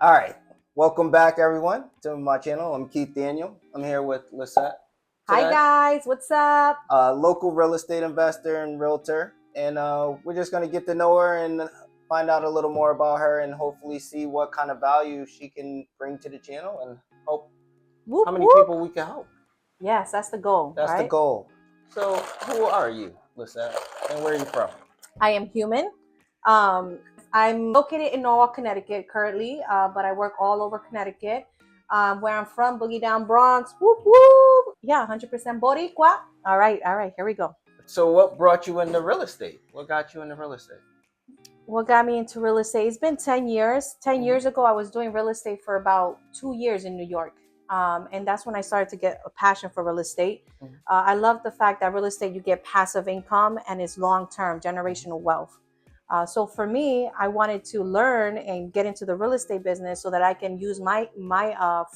All right. Welcome back, everyone, to my channel. I'm Keith Daniel. I'm here with Lissette Hi today, guys, what's up? local real estate investor and realtor. And we're just going to get to know her and find out a little more about her and hopefully see what kind of value she can bring to the channel and hope Whoop how many whoop. people we can help. Yes, that's the goal, That's the right? goal. So, who are you, Lissette, and where are you from? I am human. Um, I'm located in Norwalk, Connecticut currently, but I work all over Connecticut. Where I'm from, Boogie Down Bronx. Whoop whoop. Yeah, 100% Boricua. All right, here we go. So, what brought you into real estate? What got you into real estate? What got me into real estate? It's been 10 years. 10 years ago, I was doing real estate for about 2 years in New York. And that's when I started to get a passion for real estate. I love the fact that real estate, you get passive income and it's long-term generational wealth. So for me, I wanted to learn and get into the real estate business so that I can use my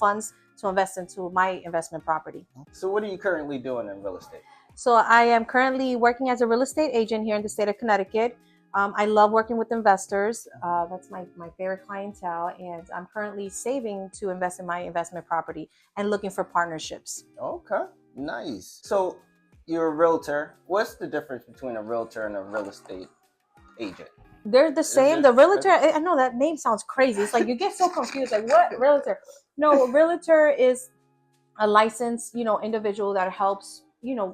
funds to invest into my investment property. So, what are you currently doing in real estate? So I am currently working as a real estate agent here in the state of Connecticut. I love working with investors. That's my favorite clientele. And I'm currently saving to invest in my investment property and looking for partnerships. Okay, nice. So, you're a realtor. What's the difference between a realtor and a real estate agent? They're the Is same. it? The realtor, I know that name sounds crazy. It's like you get so confused. Like, what realtor? No, a realtor is a licensed, individual that helps,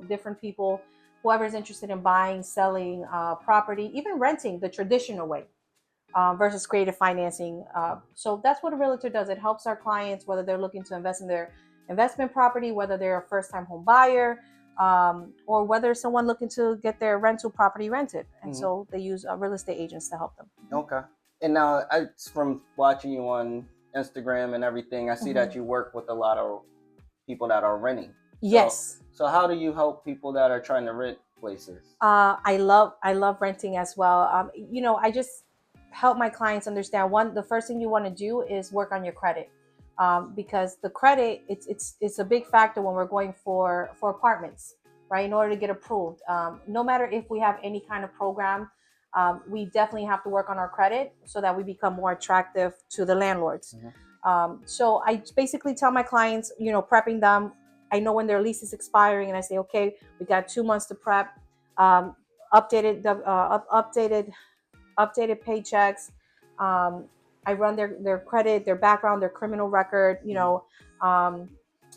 different people, whoever's interested in buying, selling property, even renting the traditional way. Versus creative financing. So that's what a realtor does. It helps our clients, whether they're looking to invest in their investment property, whether they're a first time home buyer, or whether someone looking to get their rental property rented. And so they use real estate agents to help them. Okay. And now, from watching you on Instagram and everything, I see that you work with a lot of people that are renting. Yes. So how do you help people that are trying to rent places? I love renting as well. I just help my clients understand the first thing you want to do is work on your credit. Because the credit, it's a big factor when we're going for apartments, right? In order to get approved, no matter if we have any kind of program, we definitely have to work on our credit so that we become more attractive to the landlords. So I basically tell my clients, prepping them. I know when their lease is expiring, and I say, okay, we got 2 months to prep. Um, updated paychecks. I run their credit, their background, their criminal record.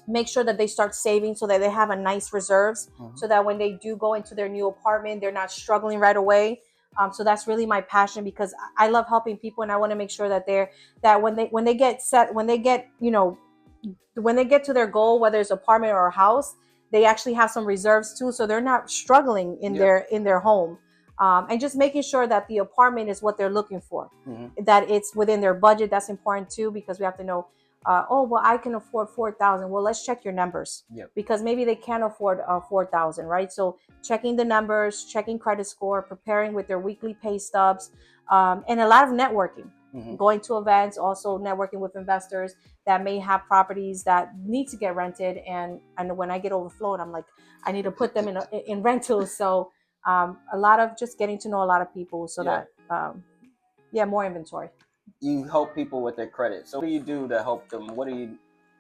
Make sure that they start saving so that they have a nice reserves, so that when they do go into their new apartment, they're not struggling right away. So that's really my passion, because I love helping people, and I want to make sure that when they get set, when they get to their goal, whether it's apartment or a house, they actually have some reserves too, so they're not struggling in their home. And just making sure that the apartment is what they're looking for, that it's within their budget. That's important too, because we have to know, oh, well, I can afford 4,000. Well, let's check your numbers, because maybe they can't afford 4,000, right? So checking the numbers, checking credit score, preparing with their weekly pay stubs, and a lot of networking. Going to events, also networking with investors that may have properties that need to get rented. And when I get overflowed, I'm like, I need to put them in rentals. So a lot of just getting to know a lot of people, so that more inventory. You help people with their credit. So what do you do to help them?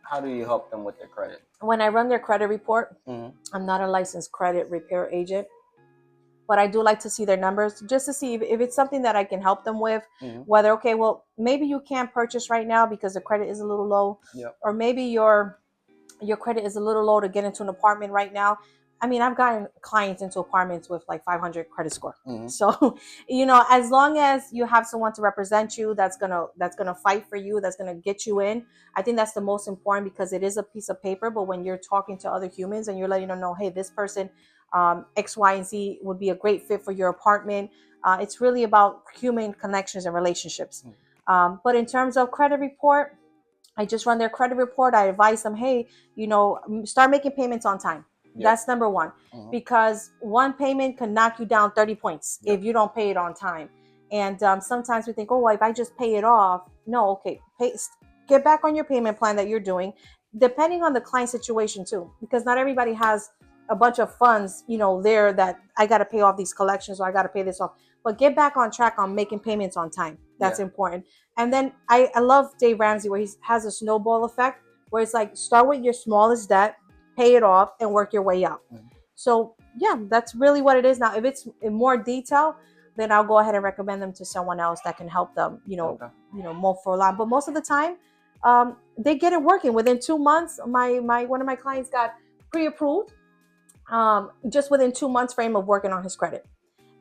How do you help them with their credit? When I run their credit report, I'm not a licensed credit repair agent, but I do like to see their numbers, just to see if it's something that I can help them with. Whether, okay, well, maybe you can't purchase right now because the credit is a little low, or maybe your credit is a little low to get into an apartment right now. I mean, I've gotten clients into apartments with like 500 credit score. So, as long as you have someone to represent you, that's gonna fight for you, that's gonna get you in. I think that's the most important, because it is a piece of paper. But when you're talking to other humans and you're letting them know, hey, this person, X, Y, and Z would be a great fit for your apartment. It's really about human connections and relationships. But in terms of credit report, I just run their credit report. I advise them, hey, start making payments on time. That's number one, because one payment can knock you down 30 points if you don't pay it on time. And sometimes we think, oh, well, if I just pay it off. No, okay, get back on your payment plan that you're doing, depending on the client situation too, because not everybody has a bunch of funds, there that I got to pay off these collections, or I got to pay this off. But get back on track on making payments on time. That's important. And then I love Dave Ramsey where he has a snowball effect where it's like start with your smallest debt, pay it off, and work your way up. So yeah, that's really what it is. Now, if it's in more detail, then I'll go ahead and recommend them to someone else that can help them, more for a lot. But most of the time, they get it working within 2 months. My one of my clients got pre-approved just within 2 months frame of working on his credit.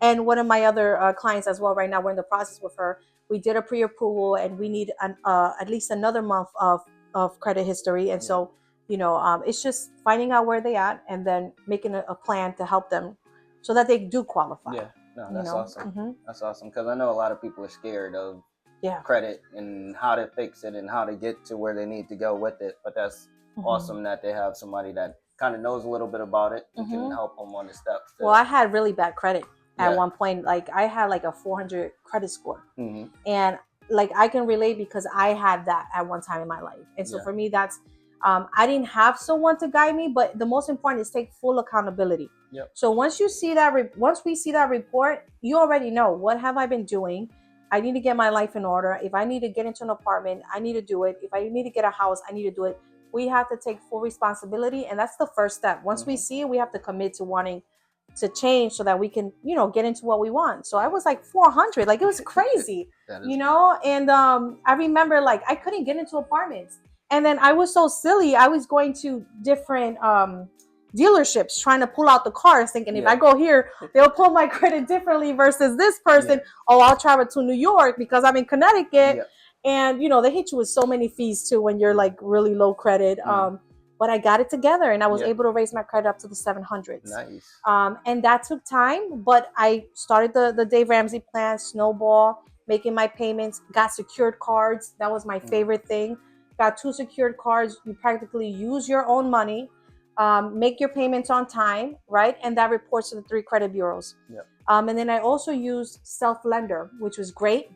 And one of my other clients as well, right now, we're in the process with her. We did a pre-approval and we need at least another month of credit history. And so, it's just finding out where they at and then making a plan to help them so that they do qualify. Yeah, no, that's awesome. That's awesome because I know a lot of people are scared of credit and how to fix it and how to get to where they need to go with it. But that's awesome that they have somebody that kind of knows a little bit about it and can help them on the steps. Well, I had really bad credit at one point. Like I had like a 400 credit score, and like I can relate because I had that at one time in my life. And so for me, that's I didn't have someone to guide me, but the most important is take full accountability. So once you see that, once we see that report, you already know what have I been doing. I need to get my life in order. If I need to get into an apartment, I need to do it. If I need to get a house, I need to do it. We have to take full responsibility, and that's the first step. Once we see it, we have to commit to wanting to change so that we can, get into what we want. So I was like 400, like it was crazy, and I remember like I couldn't get into apartments. And then I was so silly. I was going to different dealerships trying to pull out the cars thinking if I go here, they'll pull my credit differently versus this person. Oh, I'll travel to New York because I'm in Connecticut. And, they hit you with so many fees too when you're like really low credit. But I got it together and I was able to raise my credit up to the 700s. Nice. And that took time, but I started the Dave Ramsey plan, snowball, making my payments, got secured cards. That was my favorite thing. Got 2 secured cards. You practically use your own money, make your payments on time, right? And that reports to the 3 credit bureaus. And then I also used self-lender, which was great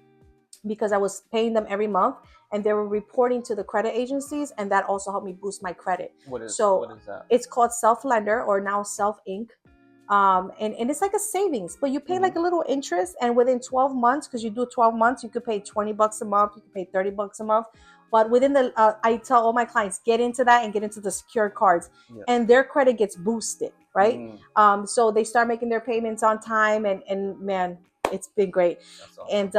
because I was paying them every month and they were reporting to the credit agencies, and that also helped me boost my credit. What is that? It's called self-lender or now self-inc. And it's like a savings, but you pay like a little interest, and within 12 months, because you do 12 months, you could pay $20 a month, you could pay $30 a month. But within I tell all my clients, get into that and get into the secured cards, and their credit gets boosted, right? So they start making their payments on time, and man, it's been great. Awesome. And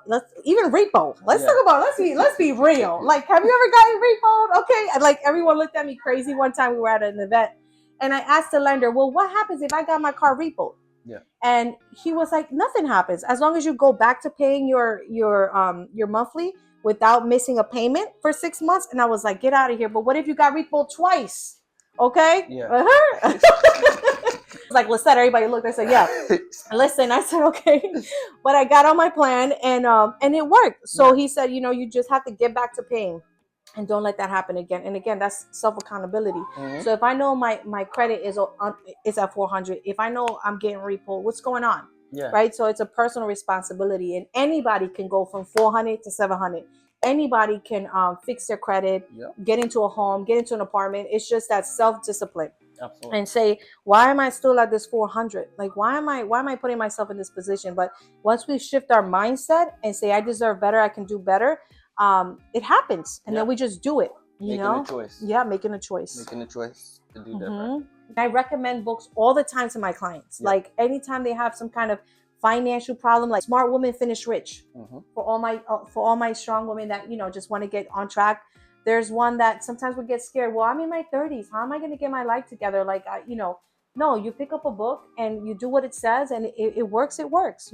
let's even repo. Let's talk about let's be real. Like, have you ever gotten repoed? Okay, and like everyone looked at me crazy one time. We were at an event, and I asked the lender, "Well, what happens if I got my car repoed?" And he was like, "Nothing happens as long as you go back to paying your monthly without missing a payment for 6 months." And I was like, "Get out of here!" But what if you got repoed twice? Okay. It's like Lissette, everybody looked. I said, "Yeah." Listen, I said, "Okay," but I got on my plan and it worked. So he said, you just have to get back to paying, and don't let that happen again. And again, that's self accountability. So if I know my credit is at 400, if I know I'm getting repo, what's going on? Right. So it's a personal responsibility, and anybody can go from 400 to 700. Anybody can fix their credit, get into a home, get into an apartment. It's just that self-discipline. Absolutely. And say, why am I still at this 400? Like, why am I putting myself in this position? But once we shift our mindset and say, I deserve better, I can do better, it happens. And then we just do it, making a choice. Yeah, making a choice. Making a choice to do different. I recommend books all the time to my clients. Like anytime they have some kind of financial problem, like Smart Woman Finish Rich, for all my strong women that just want to get on track. There's one that sometimes we get scared. Well, I'm in my 30s. How am I going to get my life together? Like, no, you pick up a book and you do what it says, and it works. It works.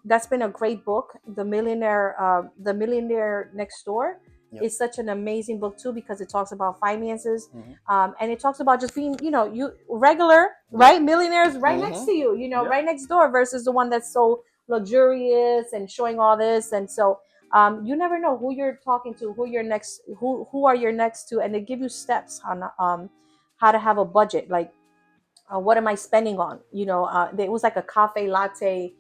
That's been a great book. The Millionaire Next Door is such an amazing book too, because it talks about finances, and it talks about just being, you regular, right? Millionaires right next to you, right next door, versus the one that's so luxurious and showing all this. And so you never know who you're talking to, who are your next to, and they give you steps on how to have a budget. Like, what am I spending on? It was like a cafe latte.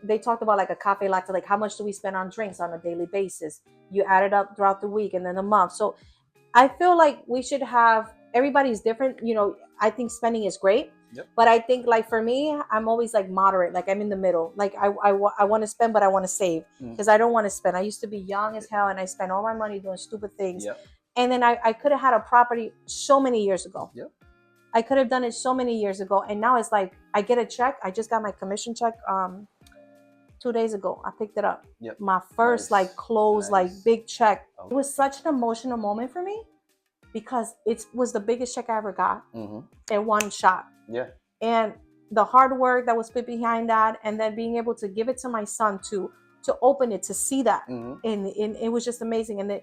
They talked about like a cafe latte, like how much do we spend on drinks on a daily basis? You add it up throughout the week and then a month. So I feel like we should have, everybody's different. I think spending is great, Yep. But I think like for me, I'm always like moderate. Like I'm in the middle. Like I want to spend, but I want to save because I don't want to spend. I used to be young as hell and I spent all my money doing stupid things. Yep. And then I could have had a property so many years ago. Yep. I could have done it so many years ago. And now it's like I get a check. I just got my commission check 2 days ago. I picked it up. Yep. My first like close, like big check. Oh. It was such an emotional moment for me because it was the biggest check I ever got in one shot. Yeah. And the hard work that was put behind that, and then being able to give it to my son to open it, to see that. And it was just amazing. And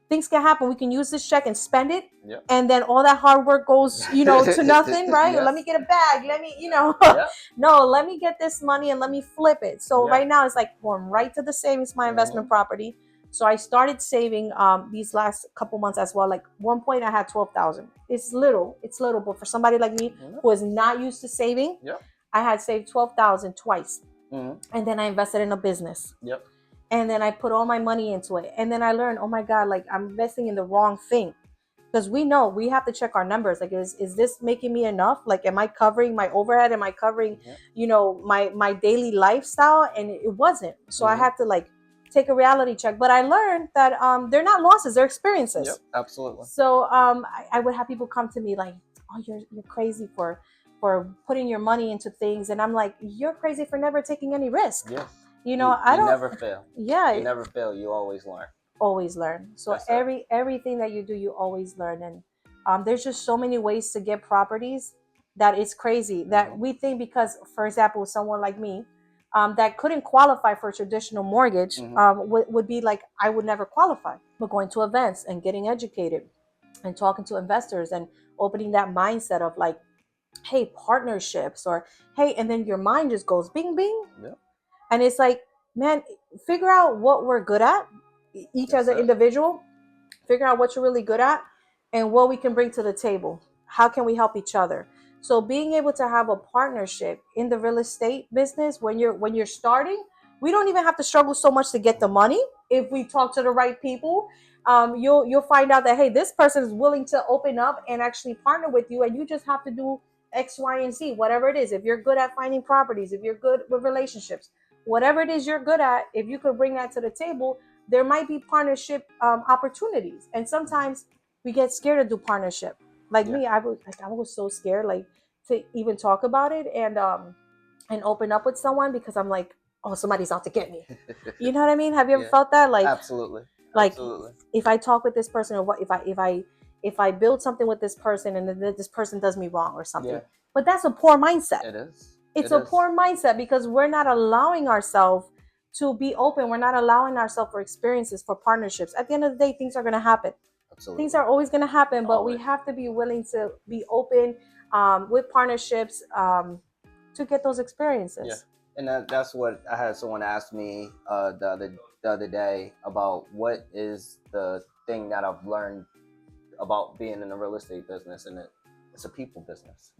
things can happen. We can use this check and spend it. Yep. And then all that hard work goes, to nothing, right? Yes. Let me get a bag. Let me, Yep. no, let me get this money and let me flip it. So right now it's like going right to the savings, my investment property. So I started saving these last couple months as well. Like one point I had 12,000. It's little, but for somebody like me who is not used to saving, I had saved 12,000 twice. And then I invested in a business. Yep. And then I put all my money into it. And then I learned, oh my God, like I'm investing in the wrong thing. Because we know we have to check our numbers. Like, is this making me enough? Like, am I covering my overhead? Am I covering, my daily lifestyle? And it wasn't. So I had to like take a reality check. But I learned that they're not losses, they're experiences. Yep, absolutely. So I would have people come to me like, oh, you're crazy for putting your money into things. And I'm like, you're crazy for never taking any risk. Yeah. You I don't never fail. Yeah. You never fail. You always learn. Always learn. So everything that you do, you always learn. And there's just so many ways to get properties that it's crazy that we think, because for example, someone like me that couldn't qualify for a traditional mortgage would be like, I would never qualify. But going to events and getting educated and talking to investors and opening that mindset of like, hey, partnerships, or hey, and then your mind just goes bing bing. Yep. And it's like, man, figure out what we're good at, each as an individual, figure out what you're really good at and what we can bring to the table. How can we help each other? So being able to have a partnership in the real estate business when you're starting, we don't even have to struggle so much to get the money. If we talk to the right people, you'll find out that, hey, this person is willing to open up and actually partner with you, and you just have to do X, Y, and Z, whatever it is. If you're good at finding properties, if you're good with relationships, whatever it is you're good at, if you could bring that to the table, there might be partnership opportunities. And sometimes we get scared to do partnership. Like me, I was so scared, like, to even talk about it and open up with someone, because I'm like, oh, somebody's out to get me. You know what I mean? Have you ever felt that? Like, absolutely. Like, absolutely. If I talk with this person, or what if I build something with this person and then this person does me wrong or something. But that's a poor mindset. It is. It's a poor mindset, because we're not allowing ourselves to be open. We're not allowing ourselves for experiences, for partnerships. At the end of the day, things are going to happen. Absolutely. Things are always going to happen, but always. We have to be willing to be open with partnerships to get those experiences. Yeah. And that's what I had someone ask me the other day about, what is the thing that I've learned about being in the real estate business, and it's a people business.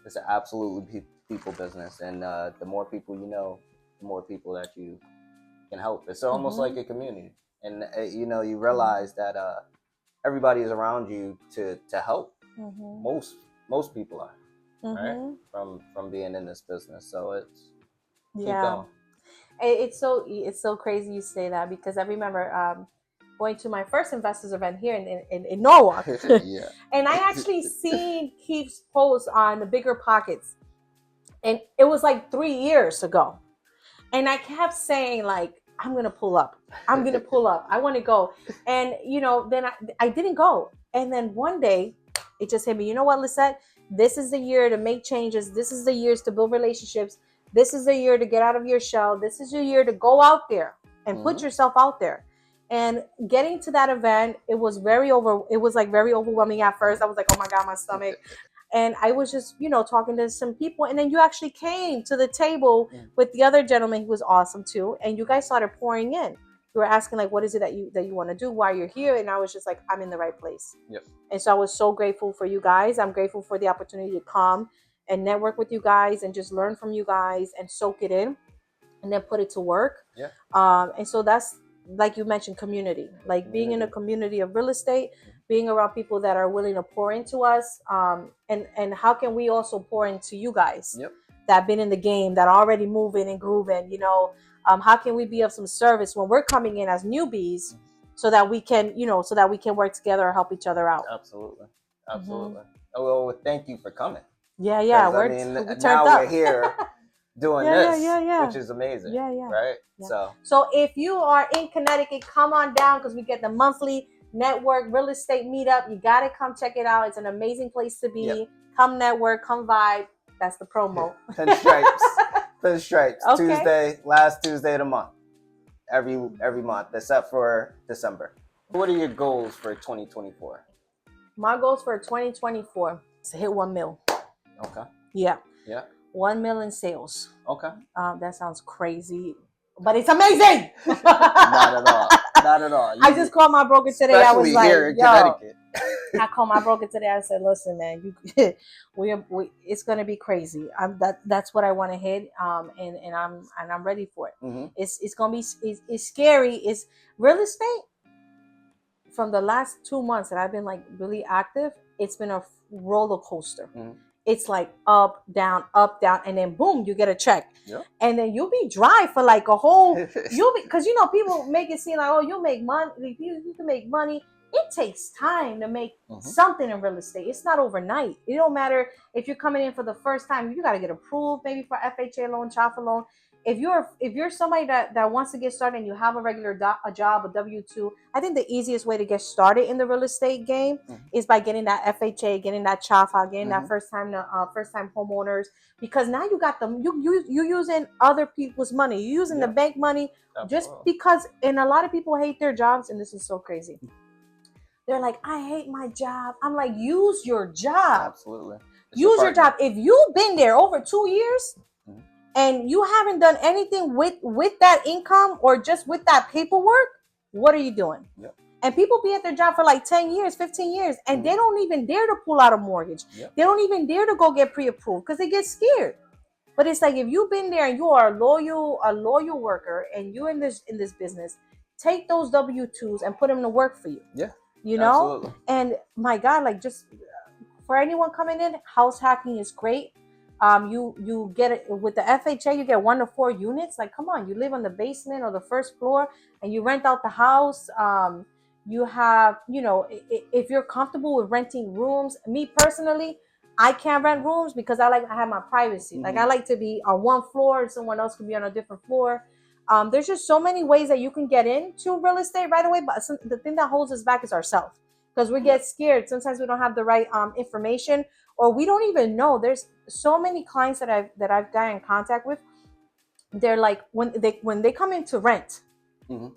It's an absolutely people business, and the more people you know, the more people that you can help. It's almost like a community, and you realize that everybody is around you to help. Most people are right from being in this business, so it's keep going. It's so crazy you say that, because I remember going to my first investors event here in Norwalk. And I actually seen Keith's post on the Bigger Pockets, and it was like 3 years ago, and I kept saying like, I'm gonna pull up, I want to go. And then I didn't go, and then one day it just hit me, you know what, Lissette, this is the year to make changes, this is the years to build relationships, this is the year to get out of your shell, this is your year to go out there and put yourself out there. And getting to that event, it was very overwhelming at first. I was like, oh my God, my stomach. And I was just, talking to some people. And then you actually came to the table with the other gentleman who was awesome too. And you guys started pouring in. You were asking like, what is it that you want to do, why you're here? And I was just like, I'm in the right place. Yep. And so I was so grateful for you guys. I'm grateful for the opportunity to come and network with you guys and just learn from you guys and soak it in and then put it to work. And so that's, like you mentioned, community, like being in a community of real estate, being around people that are willing to pour into us, and how can we also pour into you guys that have been in the game, that are already moving and grooving, you know. How can we be of some service when we're coming in as newbies, so that we can, you know, so that we can work together or help each other out. Absolutely. Well, thank you for coming. Yeah, we now we're here doing this, which is amazing. Right. So if you are in Connecticut, come on down, because we get the monthly network real estate meetup. You got to come check it out. It's an amazing place to be. Come network, come vibe. That's the promo. Pinstripes. Okay. Last Tuesday of the month. Every month, except for December. What are your goals for 2024? My goals for 2024 is to hit 1 mil. Okay. Yeah. 1 mil in sales. Okay. That sounds crazy, but it's amazing. Not at all. I just called my broker today. I was like, here in Connecticut. I called my broker today. I said, "Listen, man, it's gonna be crazy. That's what I want to hit. And I'm ready for it. Mm-hmm. It's gonna be it's scary. It's real estate. From the last 2 months that I've been like really active, it's been a roller coaster. Mm-hmm. It's like up, down, and then boom, you get a check. Yep. And then you'll be dry for like a whole, because you know, people make it seem like, oh, you'll make money, you can make money. It takes time to make something in real estate. It's not overnight. It don't matter if you're coming in for the first time, you got to get approved maybe for FHA loan, CHFA loan. If you're somebody that wants to get started and you have a regular job, a W-2, I think the easiest way to get started in the real estate game is by getting that FHA, getting that CHFA, getting that first time homeowners, because now you got them. You using other people's money. You're using the bank money. Just because, and a lot of people hate their jobs, and this is so crazy. They're like, I hate my job. I'm like, use your job. Absolutely. Use your job. If you've been there over 2 years. And you haven't done anything with that income or just with that paperwork, what are you doing? Yep. And people be at their job for like 10 years, 15 years, and they don't even dare to pull out a mortgage. Yep. They don't even dare to go get pre-approved because they get scared. But it's like, if you've been there and you are a loyal worker and you're in this business, take ththose W-2s and put them to work for you. Yeah. You know? Absolutely. And my God, like, just for anyone coming in, house hacking is great. You get it with the FHA, you get 1 to 4 units. Like, come on, you live on the basement or the first floor and you rent out the house. You have, you know, if you're comfortable with renting rooms, me personally, I can't rent rooms because I have my privacy. Like, I like to be on one floor and someone else could be on a different floor. There's just so many ways that you can get into real estate right away. But the thing that holds us back is ourselves, because we get scared. Sometimes we don't have the right information, or we don't even know. There's so many clients that I've got in contact with. They're like, when they come in to rent,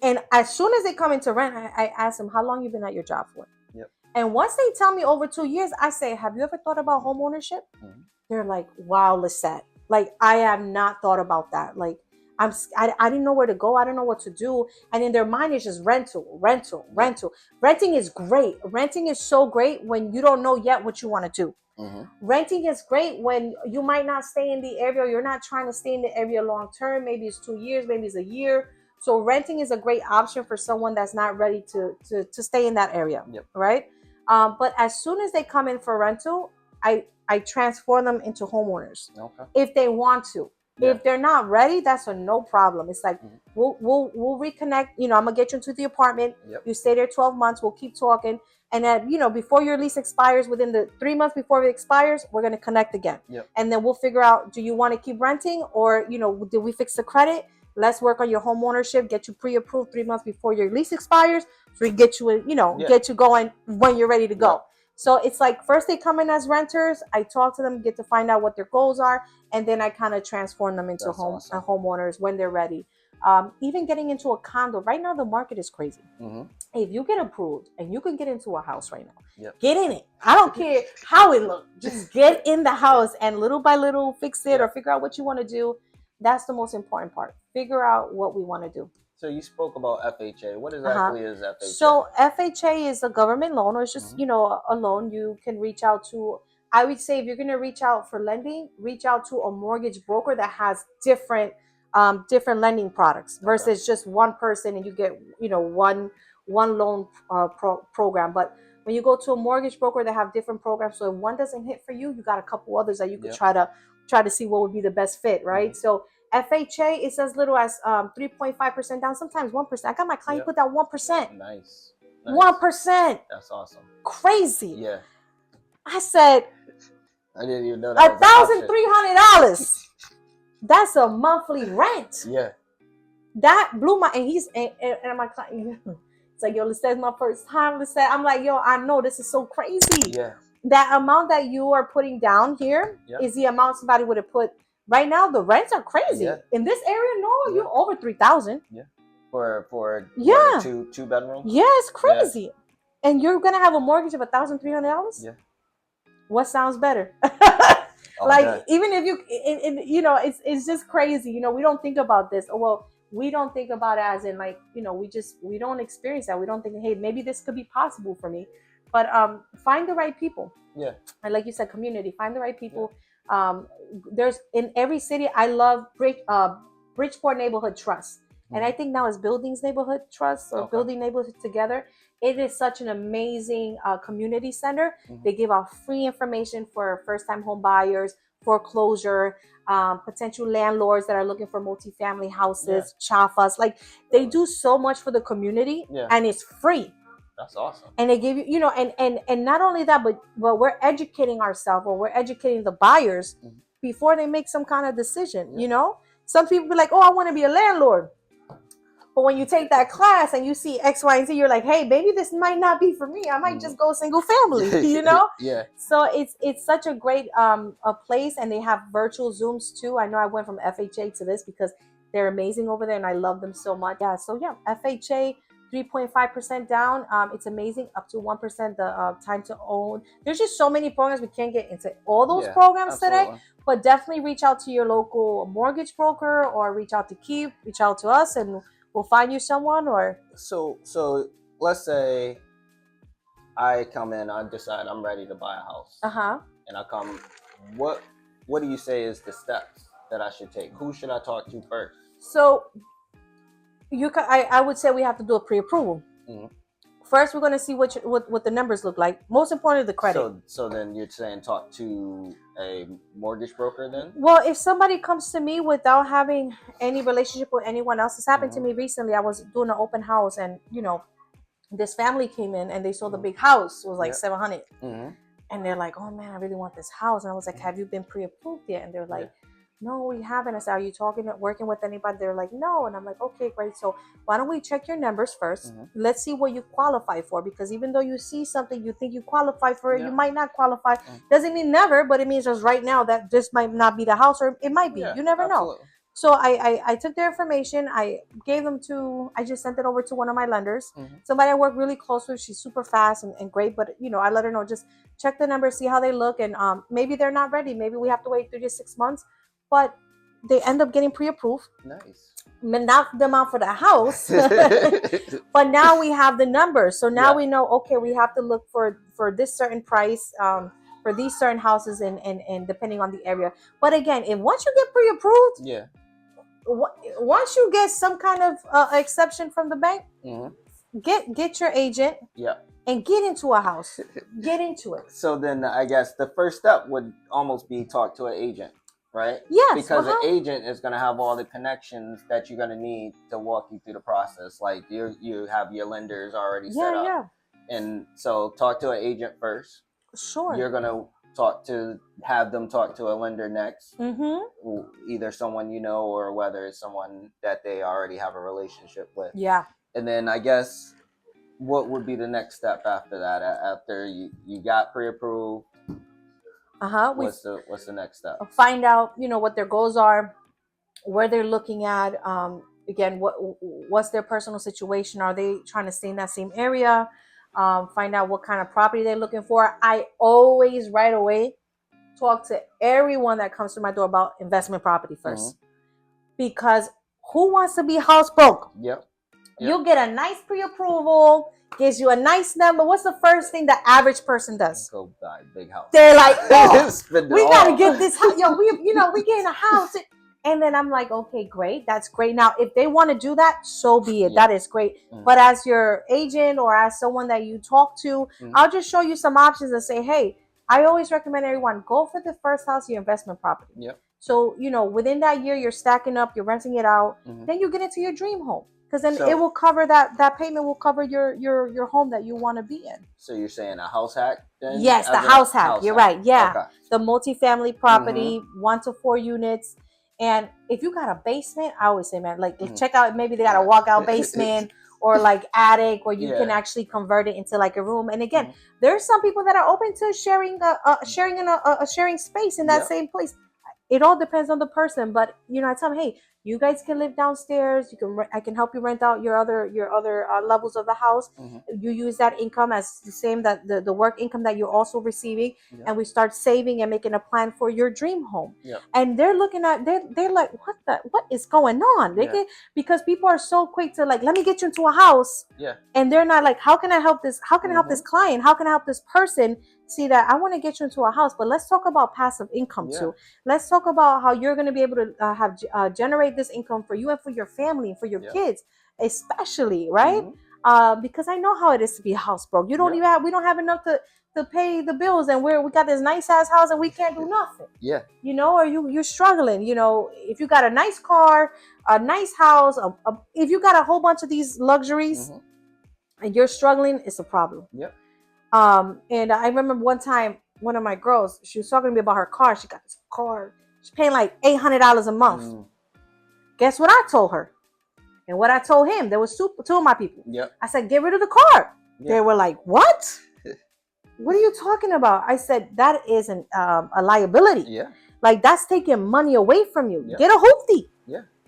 and as soon as they come in to rent, I ask them, how long you been at your job for? Yep. And once they tell me over 2 years, I say, have you ever thought about home ownership? They're like, wow, Lissette, like, I have not thought about that. Like, I didn't know where to go. I don't know what to do. And in their mind, it's just rental. Renting is great. Renting is so great when you don't know yet what you want to do. Renting is great when you might not stay in the area, or you're not trying to stay in the area long term. Maybe it's 2 years, maybe it's a year. So renting is a great option for someone that's not ready to stay in that area. Yep. Right? But as soon as they come in for rental, I transform them into homeowners. Okay. If they want to. Yeah. If they're not ready, that's no problem. It's like, we'll reconnect. You know, I'm gonna get you into the apartment. Yep. You stay there 12 months. We'll keep talking. And then, you know, before your lease expires, within the 3 months before it expires, we're going to connect again. Yep. And then we'll figure out, do you want to keep renting, or, you know, did we fix the credit? Let's work on your home ownership, get you pre-approved 3 months before your lease expires. So we get you, get you going when you're ready to go. Yep. So it's like, first they come in as renters. I talk to them, get to find out what their goals are. And then I kind of transform them into homeowners when they're ready. Even getting into a condo right now, the market is crazy. If you get approved and you can get into a house right now, get in it. I don't care how it looks. Just get in the house and little by little fix it or figure out what you want to do. That's the most important part. Figure out what we want to do. So you spoke about FHA. What exactly is FHA? So FHA is a government loan, or it's just, a loan. You can reach out to, I would say, if you're going to reach out for lending, reach out to a mortgage broker that has different lending products versus just one person and you get, one loan program. But when you go to a mortgage broker, they have different programs. So if one doesn't hit for you, you got a couple others that you could try to see what would be the best fit, right? Mm-hmm. So FHA is as little as 3.5% down, sometimes 1%. I got my client put down 1%. Nice. 1%. That's awesome. Crazy. Yeah. I said, I didn't even know that. $1,300. That's a monthly rent. Yeah. That blew my, and my client, it's like, yo, Lissette's my first time, Lissette. I'm like, yo, I know this is so crazy. Yeah. That amount that you are putting down here is the amount somebody would have put. Right now, the rents are crazy. Yeah. In this area, you're over 3,000. Yeah. For two bedrooms? Yeah, it's crazy. Yeah. And you're going to have a mortgage of $1,300? Yeah. What sounds better? Even if it's just crazy. We don't think about this. Well, we don't think about it as in we don't experience that. We don't think, hey, maybe this could be possible for me. But find the right people. Yeah. And like you said, community, find the right people. Yeah. There's in every city. I love Bridgeport Neighborhood Trust. Mm-hmm. And I think now it's Buildings Neighborhood Trust or Building Neighborhood Together. It is such an amazing community center. Mm-hmm. They give out free information for first-time home buyers, foreclosure, potential landlords that are looking for multifamily houses, chafas. Like they do so much for the community, and it's free. That's awesome. And they give you, and not only that, but we're educating ourselves, or we're educating the buyers before they make some kind of decision. Yeah. Some people be like, "Oh, I want to be a landlord." But when you take that class and you see X, Y, and Z, you're like, hey, maybe this might not be for me. I might just go single family, Yeah. So it's such a great a place, and they have virtual Zooms too. I know I went from FHA to this because they're amazing over there, and I love them so much. Yeah. So FHA 3.5% down. It's amazing. Up to 1% the time to own. There's just so many programs. We can't get into all those programs today. But definitely reach out to your local mortgage broker, or reach out to Keith. Reach out to us, and we'll find you someone. Or so let's say I come in, I decide I'm ready to buy a house. And I come, what do you say is the steps that I should take? Who should I talk to first? So I would say we have to do a pre-approval. Mm-hmm. First, we're going to see what the numbers look like. Most importantly, the credit. So then you're saying talk to a mortgage broker then? Well, if somebody comes to me without having any relationship with anyone else, this happened to me recently. I was doing an open house, and this family came in and they saw the big house. It was like 700. Mm-hmm. And they're like, oh man, I really want this house. And I was like, have you been pre-approved yet? And they're like, no, we haven't. I said, are you working with anybody? They're like, no. And I'm like, okay, great. So why don't we check your numbers first? Mm-hmm. Let's see what you qualify for. Because even though you see something, you think you qualify for it, you might not qualify. Mm-hmm. Doesn't mean never, but it means just right now that this might not be the house, or it might be. You never know. So I took their information. I just sent it over to one of my lenders. Mm-hmm. Somebody I work really close with. She's super fast and great. But, I let her know, just check the numbers, see how they look. And maybe they're not ready. Maybe we have to wait 3 to 6 months. But they end up getting pre-approved. Nice. Not the amount for the house, but now we have the numbers. So now we know, okay, we have to look for this certain price for these certain houses and depending on the area. But again, once you get pre-approved, once you get some kind of exception from the bank, get your agent. Yeah. And get into a house. Get into it. So then I guess the first step would almost be talk to an agent. Right? Yes. Because an agent is going to have all the connections that you're going to need to walk you through the process. Like you have your lenders already set up. Yeah. And so talk to an agent first. Sure. You're going to have them talk to a lender next. Mm-hmm. Either someone or whether it's someone that they already have a relationship with. Yeah. And then I guess what would be the next step after that? After you got pre-approved? What's the next step? Find out, what their goals are, where they're looking at. Again, what's their personal situation? Are they trying to stay in that same area? Find out what kind of property they're looking for. I always right away talk to everyone that comes to my door about investment property first, because who wants to be house broke? Yep. You get a nice pre-approval. Gives you a nice number. What's the first thing the average person does? Go buy a big house. They're like, oh, we gotta get this house. Yo, we getting a house. And then I'm like, okay, great. That's great. Now, if they want to do that, so be it. That is great. But as your agent or as someone that you talk to, I'll just show you some options and say, hey, I always recommend everyone go for the first house, your investment property. Yep. So, within that year, you're stacking up, you're renting it out. Then you get into your dream home. Because then it will cover that payment will cover your home that you want to be in. So you're saying a house hack then? Yes, the house hack. You're right. Yeah. Okay. The multifamily property, 1 to 4 units. And if you got a basement, I always say, man, like check out, maybe they got a walkout basement or like attic where you can actually convert it into like a room. And again, there's some people that are open to sharing a sharing space in that same place. It all depends on the person, but I tell them, hey, you guys can live downstairs. I can help you rent out your other levels of the house. You use that income as the same that the work income that you're also receiving, and we start saving and making a plan for your dream home. And they're looking at they're like, what is going on? Because people are so quick to like, let me get you into a house, and they're not like, how can I help this? How can I help this client? How can I help this person? See that I want to get you into a house, but let's talk about passive income too. Let's talk about how you're going to be able to generate this income for you and for your family and for your kids, especially, right? Because I know how it is to be house broke. We don't have enough to pay the bills, and we got this nice ass house and we can't do nothing. Or you're struggling. If you got a nice car, a nice house, if you got a whole bunch of these luxuries, and you're struggling, it's a problem. And I remember one time, one of my girls, she was talking to me about her car. She got this car. She's paying like $800 a month. Guess what I told her? And what I told him, there was two of my people. I said, get rid of the car. They were like, what? What are you talking about? I said, that is a liability. Like, that's taking money away from you. Get a hoopty.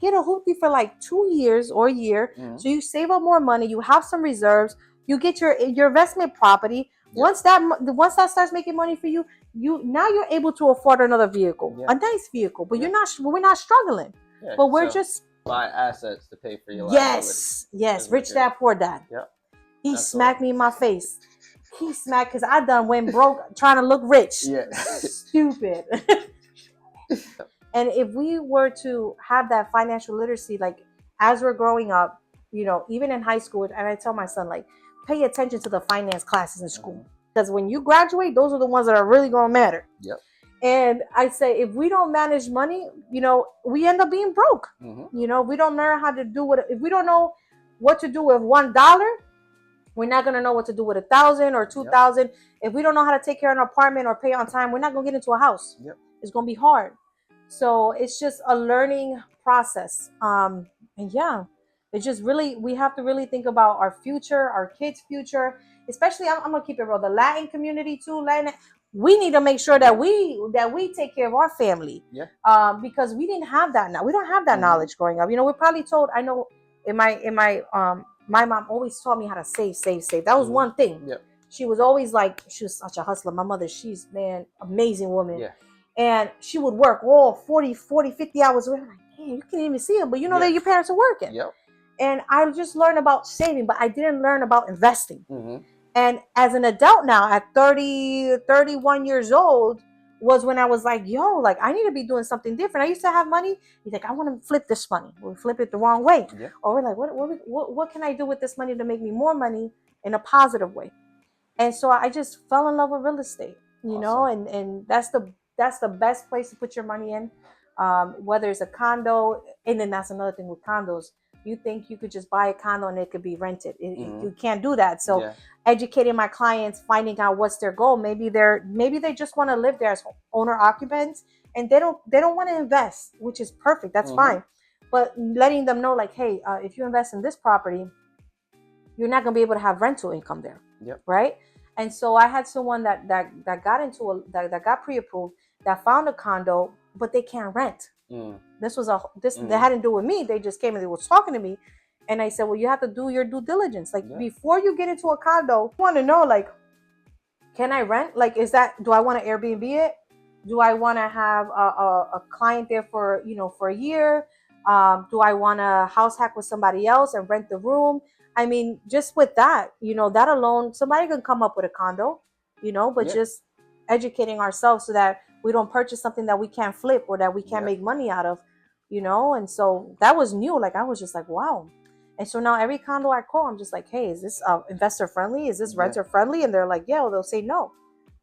Get a hoopty for like 2 years or a year. So you save up more money. You have some reserves. You get your investment property. Once that starts making money for you, you're able to afford another vehicle, a nice vehicle. But we're not struggling. But we're just buy assets to pay for your liability. Yes. Rich dad, poor dad. He smacked me in my face. He smacked because I done went broke trying to look rich. Stupid. And if we were to have that financial literacy, like as we're growing up, even in high school, and I tell my son, like, pay attention to the finance classes in school, because when you graduate, those are the ones that are really going to matter. And I say, if we don't manage money, we end up being broke. We don't learn how to do if we don't know what to do with $1, we're not going to know what to do with 1,000 or 2,000. If we don't know how to take care of an apartment or pay on time, we're not going to get into a house. It's going to be hard. So it's just a learning process. It's just really, we have to really think about our future, our kids' future, especially, I'm going to keep it real, the Latin community too. We need to make sure that we take care of our family, because we didn't have that. Now we don't have that knowledge growing up. We're probably told. I know in my mom always taught me how to save. That was one thing. She was always like, she was such a hustler. My mother, she's amazing woman, and she would work 40, 50 hours a week. I'm like, damn, you can't even see them, but that your parents are working. And I just learned about saving, but I didn't learn about investing. And as an adult now, at 31 years old, was when I was like, I need to be doing something different. I used to have money. He's like, I want to flip this money. We'll flip it the wrong way. Or we're like, what can I do with this money to make me more money in a positive way? And so I just fell in love with real estate, and that's the best place to put your money in, whether it's a condo. And then that's another thing with condos. You think you could just buy a condo and it could be rented. You can't do that. So educating my clients, finding out what's their goal. Maybe they just want to live there as owner occupants, and they don't want to invest, which is perfect. That's fine. But letting them know, like, hey, if you invest in this property, you're not going to be able to have rental income there. Right. And so I had someone that got into that got pre-approved, that found a condo, but they can't rent. They hadn't to do with me. They just came and they were talking to me, and I said, well, you have to do your due diligence. Like, before you get into a condo, you want to know, like, can I rent? Like, do I want to Airbnb it? Do I want to have a client there for a year? Do I want to house hack with somebody else and rent the room? I mean, just with that, that alone, somebody can come up with a condo, but just educating ourselves so that we don't purchase something that we can't flip or that we can't make money out of. And so that was new. Like, I was just like, wow. And so now every condo I call, I'm just like, hey, is this investor friendly? Is this renter friendly? And they're like, yeah, well, they'll say no.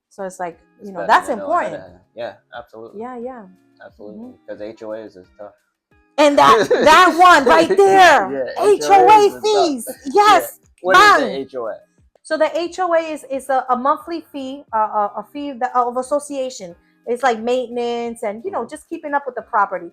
So it's like, that's important. Yeah, absolutely. Yeah. Absolutely. Because HOAs is tough. And that one right there, HOA fees. Yes. Yeah. What is the HOA? So the HOA is a monthly fee, a fee of association. It's like maintenance and, just keeping up with the property.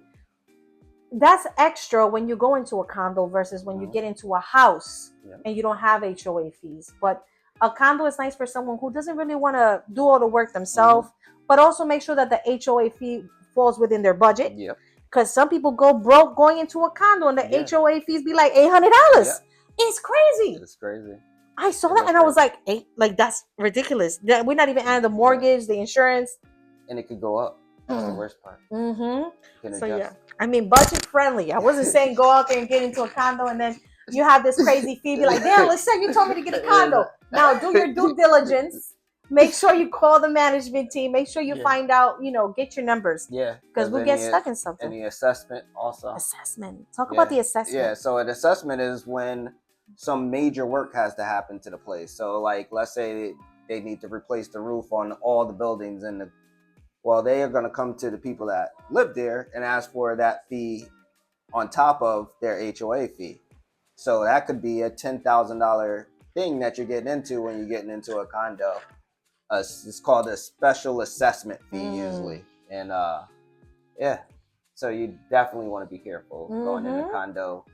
That's extra when you go into a condo versus when you get into a house and you don't have HOA fees. But a condo is nice for someone who doesn't really want to do all the work themselves, but also make sure that the HOA fee falls within their budget. Yep. Because some people go broke going into a condo and the HOA fees be like $800. Yeah. It's crazy. It's crazy. I saw that and I was like, that's ridiculous. We're not even adding the mortgage, the insurance. And it could go up. That's the worst part. So yeah, I mean, budget friendly. I wasn't saying go out there and get into a condo and then you have this crazy fee. Be like, damn, Lissette, you told me to get a condo. Now do your due diligence. Make sure you call the management team. Make sure you find out, get your numbers. Yeah. Because we'll get stuck in something. And the assessment also. Assessment. Talk about the assessment. Yeah. So an assessment is when some major work has to happen to the place. So like, let's say they need to replace the roof on all the buildings and they are going to come to the people that live there and ask for that fee on top of their HOA fee. So that could be a $10,000 thing that you're getting into when you're getting into a condo. It's called a special assessment fee usually. And so you definitely want to be careful going into condo,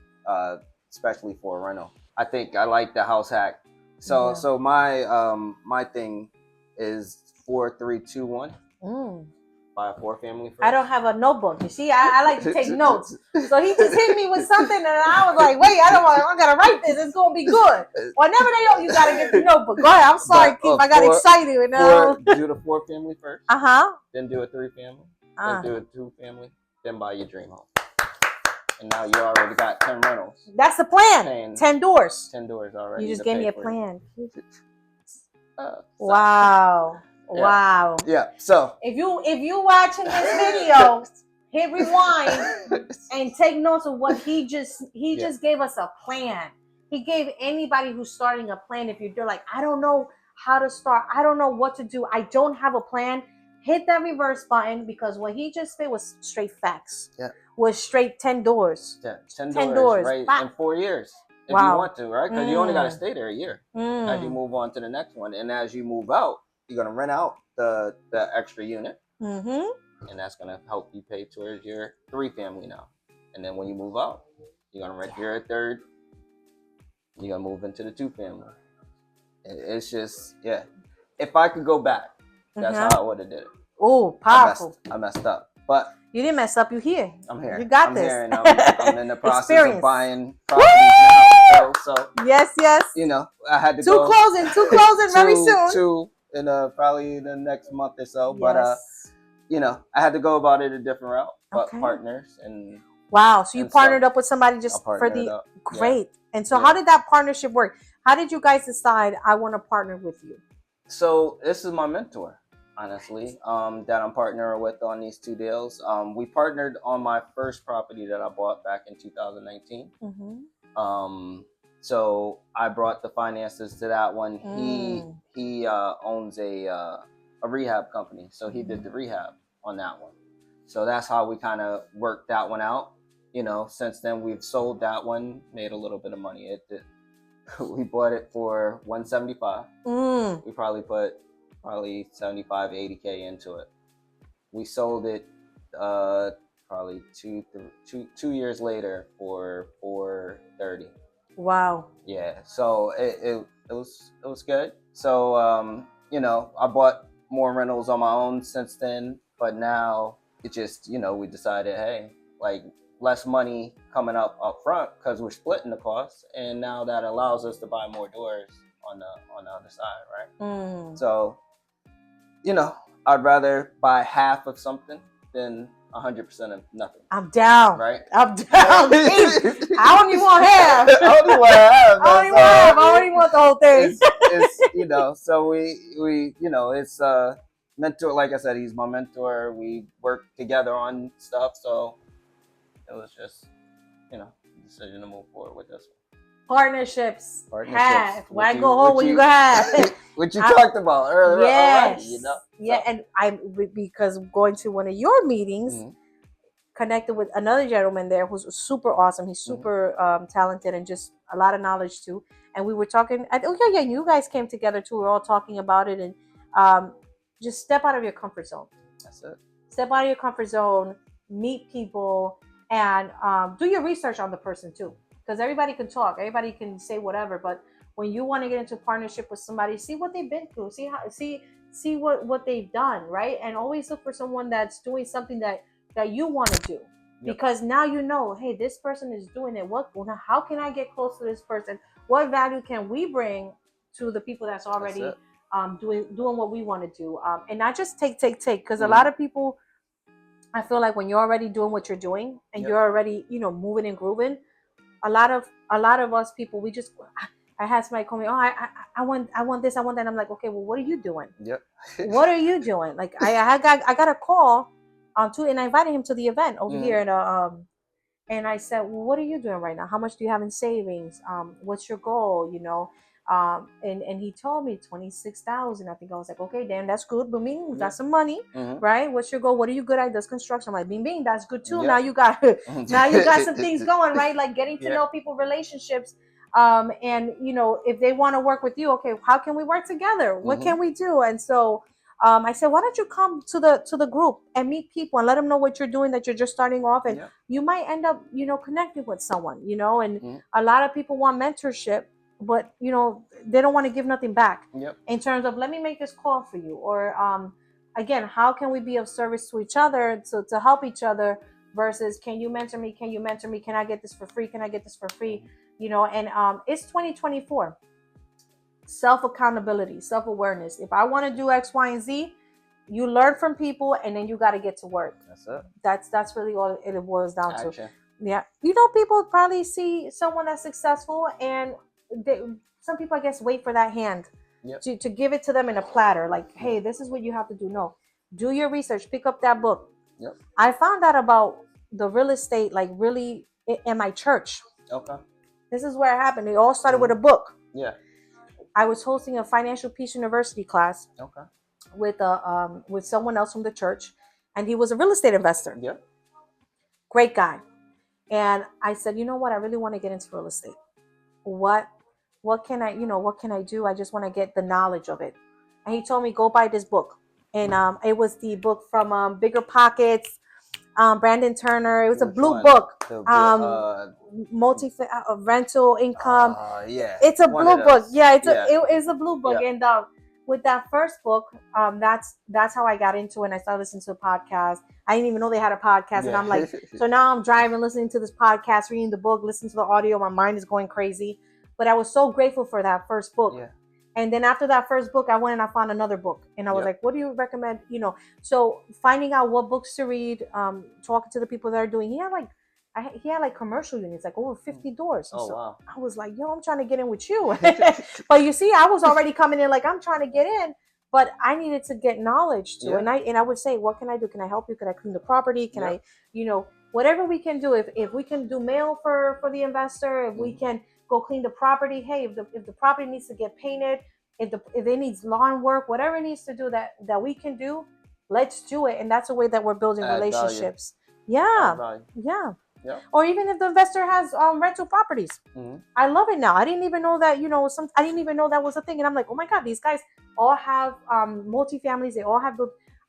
especially for a rental. I think I like the house hack. So my thing is 4-3-2-1. Buy a 4-family first. I don't have a notebook. You see, I like to take notes. So he just hit me with something, and I was like, "Wait, I gotta write this. It's gonna be good." Whenever you gotta get the notebook. Go ahead. I'm sorry, Keith. I got excited. Do the 4-family first. Then do a 3-family. Then do a 2-family. Then buy your dream home. And now you already got 10 rentals. That's the plan. 10 doors. 10 doors already. You just gave me a plan. Wow. Yeah. Wow. Yeah. So if you watching this video, hit rewind and take notes of what he just gave us a plan. He gave anybody who's starting a plan. If you're like, I don't know how to start, I don't know what to do, I don't have a plan, hit that reverse button because what he just said was straight facts. Yeah. Was straight 10 doors. Yeah. 10 doors. Right. In 4 years. If you want to, right? Because you only got to stay there a year. As you move on to the next one. And as you move out, you're going to rent out the extra unit. And that's going to help you pay towards your 3-family now. And then when you move out, you're going to rent your 3rd. You're going to move into the 2-family. It's just, yeah. If I could go back, that's how I would have did it. Oh, powerful. I messed up. But you didn't mess up. You here. I'm here. You got this. Here and I'm in the process of buying properties now. So yes. I had to two closing very soon. Two in probably the next month or so. Yes. But I had to go about it a different route. But partners and wow. So you partnered up with somebody just for the great. Yeah. And so how did that partnership work? How did you guys decide I want to partner with you? So this is my mentor, honestly, that I'm partnering with on these 2 deals. We partnered on my first property that I bought back in 2019. So I brought the finances to that one. He owns a rehab company, so he did the rehab on that one. So that's how we kind of worked that one out. Since then we've sold that one, made a little bit of money. We bought it for $175. We probably put 75, 80K into it. We sold it probably two years later for $430. Wow. Yeah. So it was good. So I bought more rentals on my own since then, but now it just we decided, hey, like less money coming up front because we're splitting the costs, and now that allows us to buy more doors on the other side, right? So I'd rather buy half of something than 100% of nothing. I'm down. Right? I'm down. I don't even want half. I don't even want half. I don't even want half. I don't even want the whole thing. It's so we it's mentor. Like I said, he's my mentor. We work together on stuff. So It was just, decision to move forward with this one. Partnerships. Have. Why go home when you go have? What you talked about earlier already, Yeah, and because going to one of your meetings, connected with another gentleman there who's super awesome. He's super talented and just a lot of knowledge too. And we were talking. You guys came together too. We were all talking about it, and just step out of your comfort zone. That's it. Step out of your comfort zone, meet people, and do your research on the person too. Because everybody can talk, everybody can say whatever, but when you want to get into partnership with somebody, see what they've been through, see what they've done, right? And always look for someone that's doing something that you want to do, because now hey, this person is doing it. How can I get close to this person? What value can we bring to the people that's already doing what we want to do? And not just take, because a lot of people, I feel like when you're already doing what you're doing and you're already moving and grooving, a lot of us people, I had somebody call me, I want this, I want that. And I'm like, okay, well, what are you doing? Yep. What are you doing? Like I got a call and I invited him to the event over here and I said, well, what are you doing right now? How much do you have in savings? What's your goal? And he told me 26,000. I think I was like, okay, damn, that's good. But we got some money, right? What's your goal? What are you good at? Does construction? I'm like, bing, that's good too. Now you got some things going, right? Like getting to know people, relationships. And if they want to work with you, okay, how can we work together? What can we do? And so I said, why don't you come to the group and meet people and let them know what you're doing, that you're just starting off, and you might end up connecting with someone, and a lot of people want mentorship, but they don't want to give nothing back in terms of, let me make this call for you, or again, how can we be of service to each other, to help each other, versus can you mentor me, can I get this for free, and it's 2024. Self-accountability, self-awareness. If I want to do X, Y, and Z, you learn from people, and then you got to get to work. That's it. That's really all it boils down to. Yeah. People probably see someone that's successful, and some people, I guess, wait for that hand to give it to them in a platter. Like, hey, this is what you have to do. No. Do your research. Pick up that book. Yep. I found out about the real estate, like, really in my church. Okay. This is where it happened. It all started with a book. Yeah. I was hosting a Financial Peace University class with someone else from the church, and he was a real estate investor. Yeah. Great guy. And I said, you know what? I really want to get into real estate. What can I do? I just want to get the knowledge of it. And he told me, go buy this book. And it was the book from Bigger Pockets, Brandon Turner. It was a blue book. Multi rental income. It's a blue book. Yeah, it's a blue book. Yeah. And with that first book, that's how I got into it. And I started listening to a podcast. I didn't even know they had a podcast. And I'm like, so now I'm driving, listening to this podcast, reading the book, listening to the audio. My mind is going crazy. But I was so grateful for that first book. Yeah. And then after that first book, I went and I found another book. And I was like, what do you recommend? So finding out what books to read, talking to the people that are doing, he had like commercial units, like over 50 doors. Oh, so wow. I was like, yo, I'm trying to get in with you. But you see, I was already coming in like, I'm trying to get in, but I needed to get knowledge too. Yeah. And I would say, what can I do? Can I help you? Can I clean the property? Can I, whatever we can do. If we can do mail for the investor, if we can go clean the property. Hey, if the property needs to get painted, if it needs lawn work, whatever it needs to do that we can do, let's do it. And that's a way that we're building relationships. Value. Yeah. Yeah. Or even if the investor has rental properties. I love it now. I didn't even know that, I didn't even know that was a thing. And I'm like, oh my God, these guys all have multifamilies. They all have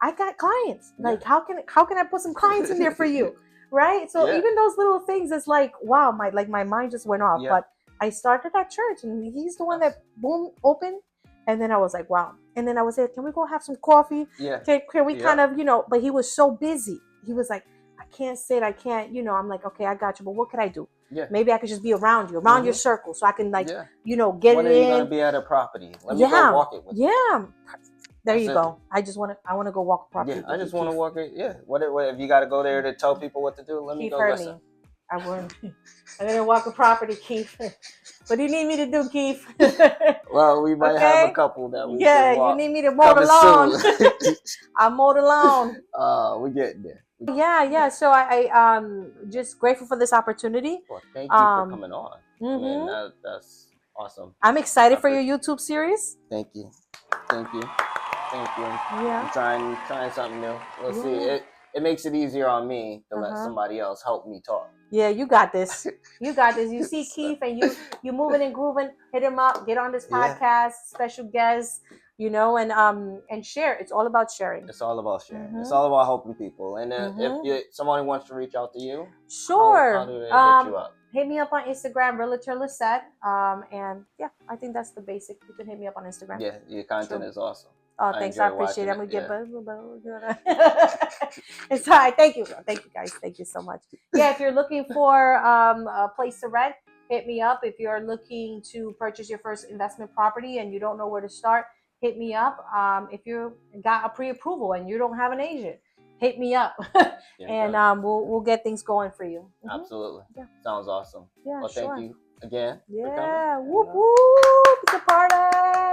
I got clients. Yeah. Like, how can I put some clients in there for you? Right? So even those little things, it's like, wow, my mind just went off. Yeah. But I started at church, and he's the one that boom opened. And then I was like, wow. And then I was like, can we go have some coffee? Yeah. Can we kind of, but he was so busy. He was like, I can't sit. I can't, I'm like, okay, I got you. But what could I do? Yeah. Maybe I could just be around you, your circle. So I can get it in. When are you going to be at a property? Let me go walk it with you. Yeah. There you go. I want to go walk a property. Yeah, I just want to walk it. Yeah. What if you got to go there to tell people what to do? Let me go listen. Me. I wouldn't. I'm going to walk a property, Keith. What do you need me to do, Keith? Well, we might have a couple that we can walk. You need me to mow the lawn. I mow the lawn. We're getting there. Yeah. So I just grateful for this opportunity. Well, thank you for coming on. I mean, that's awesome. I'm excited for your YouTube series. Thank you. Yeah. I'm trying something new. We'll see. It makes it easier on me to let somebody else help me talk. Yeah, you got this. You got this. You see Keith and you moving and grooving. Hit him up. Get on this podcast. Special guest. And share. It's all about sharing. It's all about sharing. It's all about helping people. And if someone wants to reach out to you, sure. How do they hit you up? Hit me up on Instagram, Realtor Lissette. And yeah, I think that's the basic. You can hit me up on Instagram. Yeah, your content is awesome. Oh, thanks. I appreciate it. I'm gonna get it's all right. Thank you, guys. Thank you so much. Yeah, if you're looking for a place to rent, hit me up. If you're looking to purchase your first investment property and you don't know where to start, hit me up. If you got a pre-approval and you don't have an agent, hit me up, and we'll get things going for you. Absolutely. Yeah. Sounds awesome. Yeah. Well, thank you again. Yeah. Whoop whoop. It's a party.